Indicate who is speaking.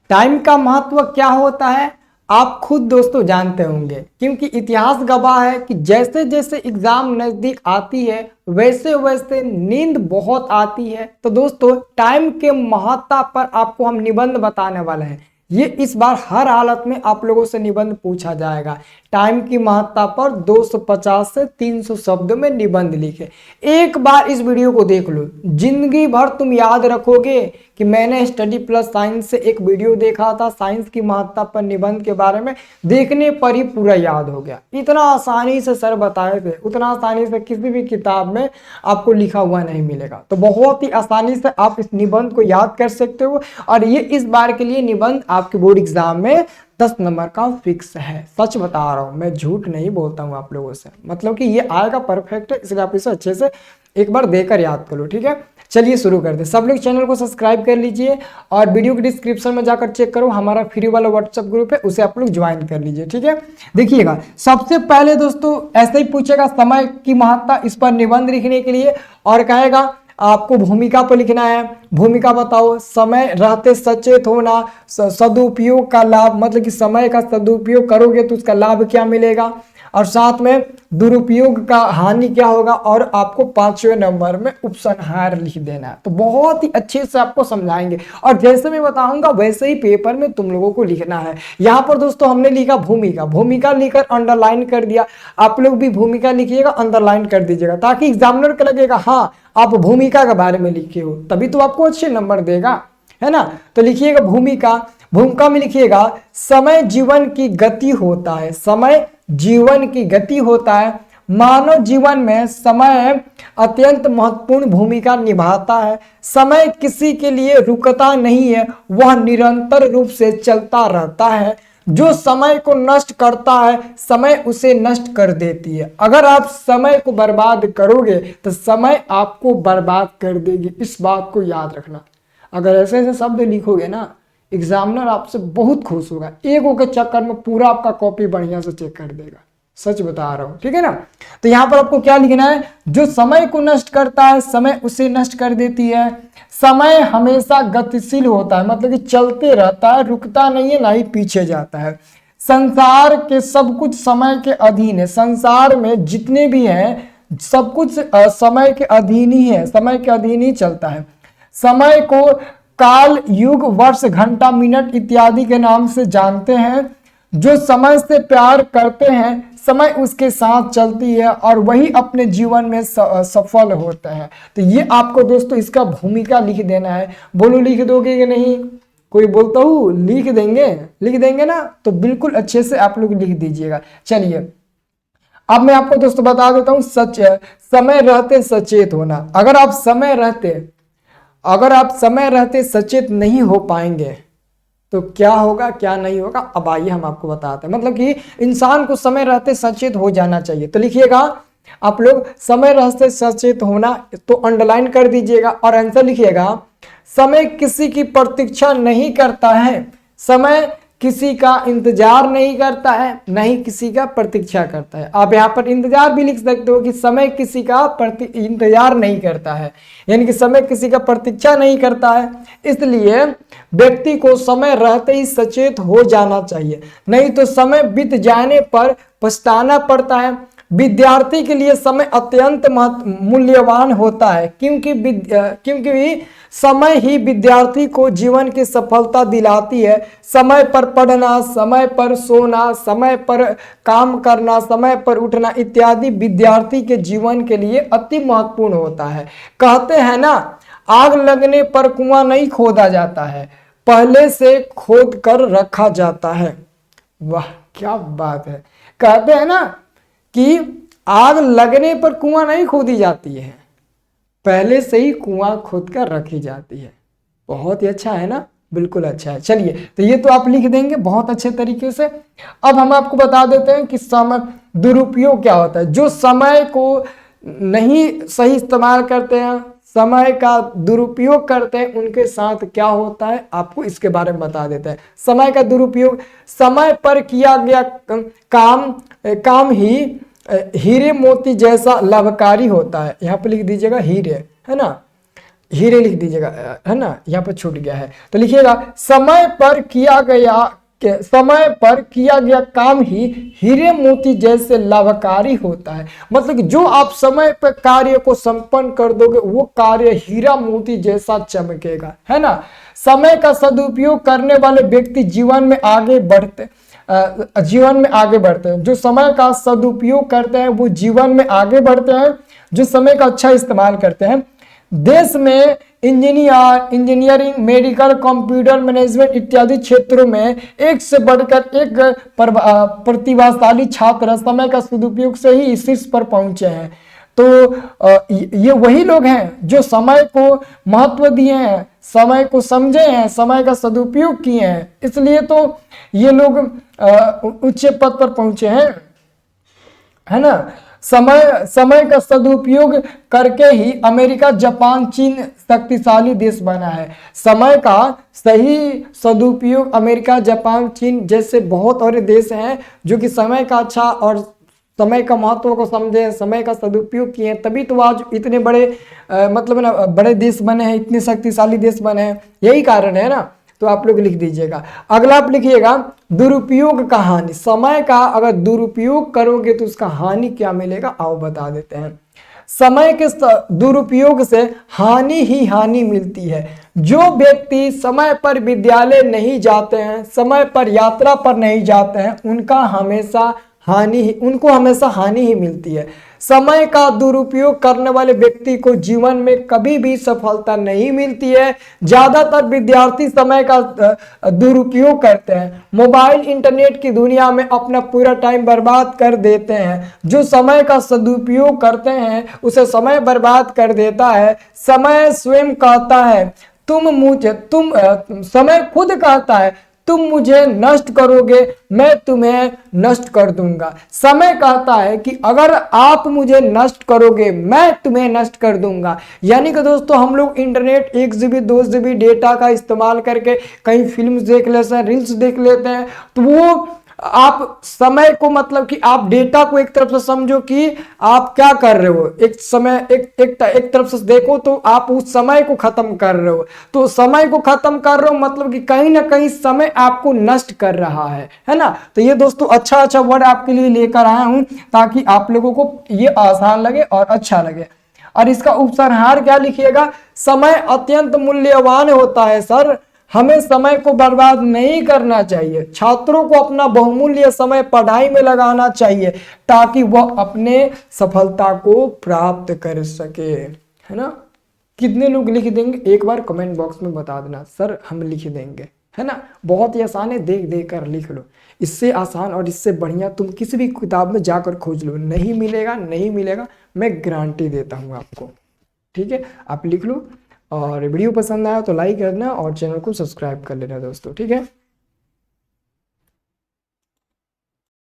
Speaker 1: Time का महत्व क्या होता है आप खुद दोस्तों जानते होंगे, क्योंकि इतिहास गवाह है कि जैसे जैसे एग्जाम नजदीक आती है वैसे वैसे नींद बहुत आती है। तो दोस्तों टाइम के महत्व पर आपको हम निबंध बताने वाले हैं। ये इस बार हर हालत में आप लोगों से निबंध पूछा जाएगा। टाइम की महत्ता पर 250 से 300 शब्दों में निबंध लिखे। एक बार इस वीडियो को देख लो, जिंदगी भर तुम याद रखोगे कि मैंने स्टडी प्लस साइंस से एक वीडियो देखा था साइंस की महत्ता पर निबंध के बारे में, देखने पर ही पूरा याद हो गया। इतना आसानी से सर बताए थे, उतना आसानी से किसी भी किताब में आपको लिखा हुआ नहीं मिलेगा। तो बहुत ही आसानी से आप इस निबंध को याद कर सकते हो और ये इस बार के लिए निबंध आपके बोर्ड एग्जाम में 10 नंबर का फिक्स है। सच बता रहा हूं, मैं झूठ नहीं बोलता हूं आप लोगों से, मतलब कि ये आएगा परफेक्ट है, इसलिए आप इसे अच्छे से एक बार देकर याद कर लो। ठीक है, चलिए शुरू करते हैं। सब लोग चैनल को सब्सक्राइब कर लीजिए और वीडियो के डिस्क्रिप्शन में जाकर चेक करो, हमारा फ्री वाला व्हाट्सएप ग्रुप है, उसे आप लोग ज्वाइन कर लीजिए। ठीक है, देखिएगा सबसे पहले दोस्तों ऐसे ही पूछेगा समय की महत्ता, इस पर निबंध लिखने के लिए, और कहेगा आपको भूमिका पर लिखना है। भूमिका बताओ, समय रहते सचेत होना, सदुपयोग का लाभ, मतलब कि समय का सदुपयोग करोगे तो उसका लाभ क्या मिलेगा, और साथ में दुरुपयोग का हानि क्या होगा, और आपको 5वें नंबर में उपसंहार लिख देना है। तो बहुत ही अच्छे से आपको समझाएंगे और जैसे मैं बताऊंगा वैसे ही पेपर में तुम लोगों को लिखना है। यहाँ पर दोस्तों हमने लिखा भूमिका, भूमिका लिखकर अंडरलाइन कर दिया। आप लोग भी भूमिका लिखिएगा, अंडरलाइन कर दीजिएगा, ताकि एग्जामिनर को लगेगा हाँ आप भूमिका के बारे में लिखे हो, तभी तो आपको अच्छे नंबर देगा, है ना। तो लिखिएगा भूमिका। भूमिका में लिखिएगा समय जीवन की गति होता है, समय जीवन की गति होता है। मानव जीवन में समय अत्यंत महत्वपूर्ण भूमिका निभाता है। समय किसी के लिए रुकता नहीं है, वह निरंतर रूप से चलता रहता है। जो समय को नष्ट करता है समय उसे नष्ट कर देती है। अगर आप समय को बर्बाद करोगे तो समय आपको बर्बाद कर देगी, इस बात को याद रखना। अगर ऐसे ऐसे शब्द लिखोगे ना, एग्जामिनर आपसे बहुत खुश होगा, एक के चक्कर में पूरा आपका कॉपी बढ़िया से चेक कर देगा। सच बता रहा हूं, ठीक है ना। तो यहां पर आपको क्या लिखना है, जो समय को नष्ट करता है समय उसे नष्ट कर देती है। समय हमेशा गतिशील होता है, मतलब कि चलते रहता है, रुकता नहीं है, ना ही पीछे जाता है। संसार के सब कुछ समय के अधीन है, संसार में जितने भी हैं सब कुछ समय के अधीन ही है, समय के अधीन ही चलता है। समय को काल, युग, वर्ष, घंटा, मिनट इत्यादि के नाम से जानते हैं। जो समय से प्यार करते हैं समय उसके साथ चलती है और वही अपने जीवन में सफल होते हैं। तो ये आपको दोस्तों इसका भूमिका लिख देना है। बोलो लिख दोगे कि नहीं, कोई बोलता हूँ लिख देंगे ना, तो बिल्कुल अच्छे से आप लोग लिख दीजिएगा। चलिए अब मैं आपको दोस्तों बता देता हूँ समय रहते सचेत होना। अगर आप समय रहते सचेत नहीं हो पाएंगे तो क्या होगा क्या नहीं होगा, अब आइए हम आपको बताते हैं। मतलब कि इंसान को समय रहते सचेत हो जाना चाहिए। तो लिखिएगा आप लोग समय रहते सचेत होना, तो अंडरलाइन कर दीजिएगा और आंसर लिखिएगा समय किसी की प्रतीक्षा नहीं करता है, समय किसी का इंतजार नहीं करता है, नहीं किसी का प्रतीक्षा करता है। आप यहाँ पर इंतजार भी लिख सकते हो कि समय किसी का इंतजार नहीं करता है, यानी कि समय किसी का प्रतीक्षा नहीं करता है। इसलिए व्यक्ति को समय रहते ही सचेत हो जाना चाहिए, नहीं तो समय बीत जाने पर पछताना पड़ता है। विद्यार्थी के लिए समय अत्यंत मूल्यवान होता है, क्योंकि समय ही विद्यार्थी को जीवन की सफलता दिलाती है। समय पर पढ़ना, समय पर सोना, समय पर काम करना, समय पर उठना इत्यादि विद्यार्थी के जीवन के लिए अति महत्वपूर्ण होता है। कहते हैं ना, आग लगने पर कुआं नहीं खोदा जाता है, पहले से खोद कर रखा जाता है। वाह क्या बात है। कहते हैं ना कि आग लगने पर कुआं नहीं खोदी जाती है, पहले से ही कुआं खोद कर रखी जाती है। बहुत ही अच्छा है ना, बिल्कुल अच्छा है। चलिए तो ये तो आप लिख देंगे बहुत अच्छे तरीके से। अब हम आपको बता देते हैं कि समय दुरुपयोग क्या होता है। जो समय को नहीं सही इस्तेमाल करते हैं, समय का दुरुपयोग करते हैं, उनके साथ क्या होता है आपको इसके बारे में बता देते हैं। समय का दुरुपयोग, समय पर किया गया काम ही हीरे मोती जैसा लाभकारी होता है। यहाँ पे लिख दीजिएगा हीरे, है ना। हीरे लिख दीजिएगा, है ना, यहाँ पर छूट गया है तो लिखिएगा समय पर किया गया काम ही हीरे मोती जैसे लाभकारी होता है। मतलब कि जो आप समय पर कार्य को संपन्न कर दोगे वो कार्य हीरा मोती जैसा चमकेगा, है ना। समय का सदुपयोग करने वाले व्यक्ति जीवन में आगे बढ़ते हैं। जो समय का सदुपयोग करते हैं वो जीवन में आगे बढ़ते हैं, जो समय का अच्छा इस्तेमाल करते हैं। देश में इंजीनियरिंग, मेडिकल, कंप्यूटर मैनेजमेंट इत्यादि क्षेत्रों में एक से बढ़कर एक प्रतिभाशाली छात्र समय का सदुपयोग से ही शीर्ष पर पहुंचे हैं। तो ये वही लोग हैं जो समय को महत्व दिए हैं, समय को समझे हैं, समय का सदुपयोग किए हैं, इसलिए तो ये लोग उच्च पद पर पहुंचे हैं, है ना। समय का सदुपयोग करके ही अमेरिका, जापान, चीन शक्तिशाली देश बना है। समय का सही सदुपयोग अमेरिका, जापान, चीन जैसे बहुत और देश हैं जो कि समय का अच्छा और समय का महत्व को समझे, समय का सदुपयोग किए, तभी तो आज इतने बड़े मतलब ना बड़े देश बने हैं, इतने शक्तिशाली देश बने हैं, यही कारण है ना। तो आप लोग लिख दीजिएगा। अगला आप लिखिएगा दुरुपयोग का हानि। समय का अगर दुरुपयोग करोगे तो उसका हानि क्या मिलेगा, आओ बता देते हैं। समय के दुरुपयोग से हानि ही हानि मिलती है। जो व्यक्ति समय पर विद्यालय नहीं जाते हैं, समय पर यात्रा पर नहीं जाते हैं, उनको हमेशा हानि ही मिलती है। समय का दुरुपयोग करने वाले व्यक्ति को जीवन में कभी भी सफलता नहीं मिलती है। ज्यादातर विद्यार्थी समय का दुरुपयोग करते हैं, मोबाइल इंटरनेट की दुनिया में अपना पूरा टाइम बर्बाद कर देते हैं। जो समय का सदुपयोग करते हैं उसे समय बर्बाद कर देता है। समय स्वयं कहता है समय खुद कहता है तुम मुझे नष्ट करोगे, मैं तुम्हें नष्ट कर दूंगा। समय कहता है कि अगर आप मुझे नष्ट करोगे मैं तुम्हें नष्ट कर दूंगा। यानी कि दोस्तों हम लोग इंटरनेट 1 GB 2 GB डेटा का इस्तेमाल करके कहीं फिल्म देख लेते हैं, रील्स देख लेते हैं, तो वो आप समय को मतलब कि आप डेटा को एक तरफ से समझो कि आप क्या कर रहे हो, एक तरफ से देखो तो आप उस समय को खत्म कर रहे हो। तो समय को खत्म कर रहे हो मतलब कि कहीं ना कहीं समय आपको नष्ट कर रहा है ना। तो ये दोस्तों अच्छा वर्ड आपके लिए लेकर आया हूं ताकि आप लोगों को ये आसान लगे और अच्छा लगे। और इसका उपसंहार क्या लिखिएगा, समय अत्यंत मूल्यवान होता है सर, हमें समय को बर्बाद नहीं करना चाहिए। छात्रों को अपना बहुमूल्य समय पढ़ाई में लगाना चाहिए ताकि वह अपने सफलता को प्राप्त कर सके, है ना। कितने लोग लिख देंगे एक बार कमेंट बॉक्स में बता देना, सर हम लिख देंगे, है ना। बहुत ही आसान है, देख देख कर लिख लो। इससे आसान और इससे बढ़िया तुम किसी भी किताब में जाकर खोज लो, नहीं मिलेगा, मैं गारंटी देता हूँ आपको। ठीक है, आप लिख लो और वीडियो पसंद आया तो लाइक करना और चैनल को सब्सक्राइब कर लेना दोस्तों, ठीक है।